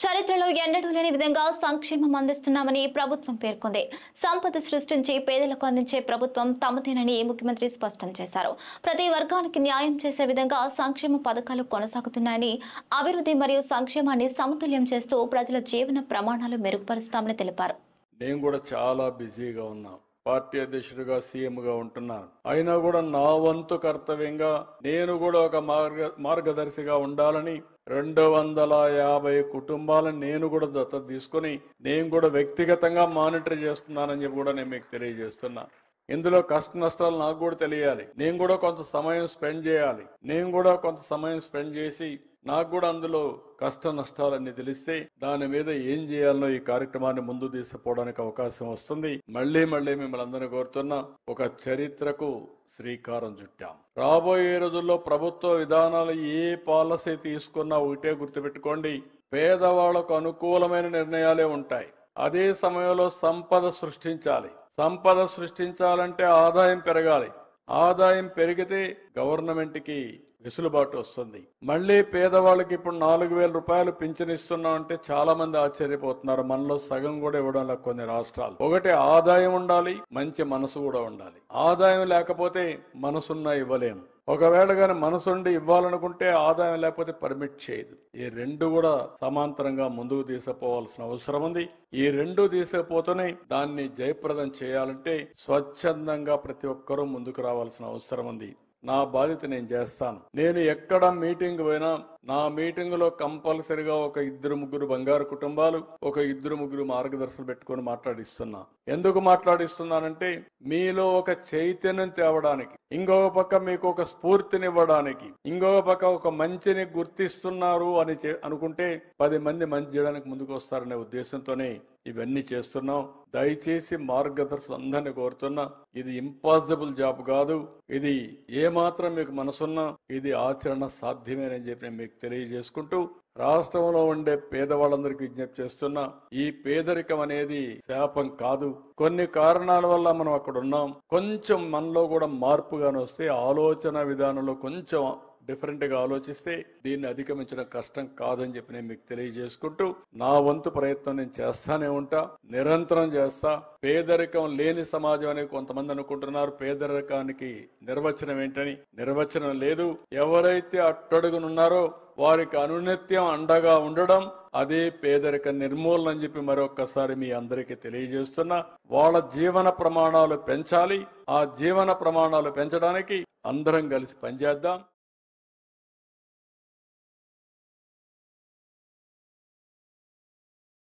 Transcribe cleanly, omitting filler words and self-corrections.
చరిత్రలో ఎన్నడూ లేని విధంగా సంక్షేమం అందిస్తున్నామని ప్రభుత్వం పేర్కొంది. సంపద సృష్టించి పేదలకు అందించే ప్రభుత్వం తమదేనని ముఖ్యమంత్రి స్పష్టం చేశారు. ప్రతి వర్గానికి న్యాయం చేసే విధంగా సంక్షేమ పథకాలు కొనసాగుతున్నాయని, అభివృద్ధి మరియు సంక్షేమాన్ని సమతుల్యం చేస్తూ ప్రజల జీవన ప్రమాణాలు మెరుగుపరుస్తామని తెలిపారు. నేను కూడా చాలా బిజీగా ఉన్నా. పార్టీ అధ్యక్షుడిగా సీఎంగా ఉంటున్నాను. అయినా కూడా నా వంతు కర్తవ్యంగా నేను కూడా ఒక మార్గదర్శిగా ఉండాలని 250 కుటుంబాలను నేను కూడా దత్తత తీసుకుని నేను కూడా వ్యక్తిగతంగా మానిటర్ చేస్తున్నానని చెప్పి కూడా నేను మీకు తెలియజేస్తున్నా. ఇందులో కష్ట నష్టాలు నాకు కూడా తెలియాలి. నేను కూడా కొంత సమయం స్పెండ్ చేయాలి. నేను కూడా కొంత సమయం స్పెండ్ చేసి నాకు కూడా అందులో కష్ట నష్టాలన్నీ తెలిస్తే దాని మీద ఏం చేయాలనో ఈ కార్యక్రమాన్ని ముందు తీసుకుపోవడానికి అవకాశం వస్తుంది. మళ్లీ మిమ్మల్ని అందరినీ కోరుతున్నా, ఒక చరిత్రకు శ్రీకారం చుట్టాం. రాబోయే రోజుల్లో ప్రభుత్వ విధానాలు ఏ పాలసీ తీసుకున్నా ఒకటే గుర్తుపెట్టుకోండి, పేదవాళ్లకు అనుకూలమైన నిర్ణయాలే ఉంటాయి. అదే సమయంలో సంపద సృష్టించాలి. సంపద సృష్టించాలంటే ఆదాయం పెరగాలి. ఆదాయం పెరిగితే గవర్నమెంట్ కి వెసులుబాటు వస్తుంది. మళ్లీ పేదవాళ్ళకి ఇప్పుడు 4,000 రూపాయలు పింఛన్ ఇస్తున్నాం అంటే చాలా మంది ఆశ్చర్యపోతున్నారు. మనలో సగం కూడా ఇవ్వడం లేదు కొన్ని రాష్ట్రాలు. ఒకటి ఆదాయం ఉండాలి, మంచి మనసు కూడా ఉండాలి. ఆదాయం లేకపోతే మనసున్నా ఇవ్వలేము. ఒకవేళ గాని మనసుండి ఇవ్వాలనుకుంటే ఆదాయం లేకపోతే పర్మిట్ చేయదు. ఈ రెండు కూడా సమాంతరంగా ముందుకు తీసుకుపోవాల్సిన అవసరం ఉంది. ఈ రెండు తీసుకుపోతూనే దాన్ని జయప్రదం చేయాలంటే స్వచ్ఛందంగా ప్రతి ఒక్కరూ ముందుకు రావాల్సిన అవసరం ఉంది. నా బాధ్యత నేను చేస్తాను. నేను ఎక్కడ మీటింగ్ పోయినా నా మీటింగ్ లో కంపల్సరిగా ఒక 2-3 బంగారు కుటుంబాలు, ఒక 2-3 మార్గదర్శకులు పెట్టుకుని మాట్లాడిస్తున్నా. ఎందుకు మాట్లాడిస్తున్నానంటే మీలో ఒక చైతన్యం తేవడానికి, ఇంకొక పక్క మీకు ఒక స్ఫూర్తినివ్వడానికి, ఇంకొక పక్క ఒక మంచిని గుర్తిస్తున్నారు అని అనుకుంటే 10 మంది మంచి చేయడానికి ముందుకు వస్తారనే ఉద్దేశంతోనే ఇవన్నీ చేస్తున్నాం. దయచేసి మార్గదర్శకులు అందరినీ కోరుతున్నా, ఇది ఇంపాసిబుల్ జాబ్ కాదు. ఇది ఏమాత్రం మీకు మనసున్నా ఇది ఆచరణ సాధ్యమేనని చెప్పి మీకు తెలియజేసుకుంటూ రాష్ట్రంలో ఉండే పేదవాళ్ళందరికీ విజ్ఞప్తి చేస్తున్నా, ఈ పేదరికం అనేది శాపం కాదు. కొన్ని కారణాల వల్ల మనం అక్కడ ఉన్నాం. కొంచెం మనలో కూడా మార్పుగానే వస్తే, ఆలోచన విధానంలో కొంచెం డిఫరెంట్ గా ఆలోచిస్తే దీన్ని అధిగమించడం కష్టం కాదని చెప్పి నేను మీకు తెలియజేసుకుంటూ నా వంతు ప్రయత్నం నేను చేస్తానే ఉంటా, నిరంతరం చేస్తా. పేదరికం లేని సమాజం అని కొంతమంది అనుకుంటున్నారు. పేదరికానికి నిర్వచనం ఏంటని? నిర్వచనం లేదు. ఎవరైతే అట్టడుగునున్నారో వారికి అనునిత్యం అండగా ఉండడం, అదే పేదరిక నిర్మూలన అని చెప్పి మరొక్కసారి మీ అందరికీ తెలియజేస్తున్నా. వాళ్ళ జీవన ప్రమాణాలు పెంచాలి. ఆ జీవన ప్రమాణాలు పెంచడానికి అందరం కలిసి పనిచేద్దాం.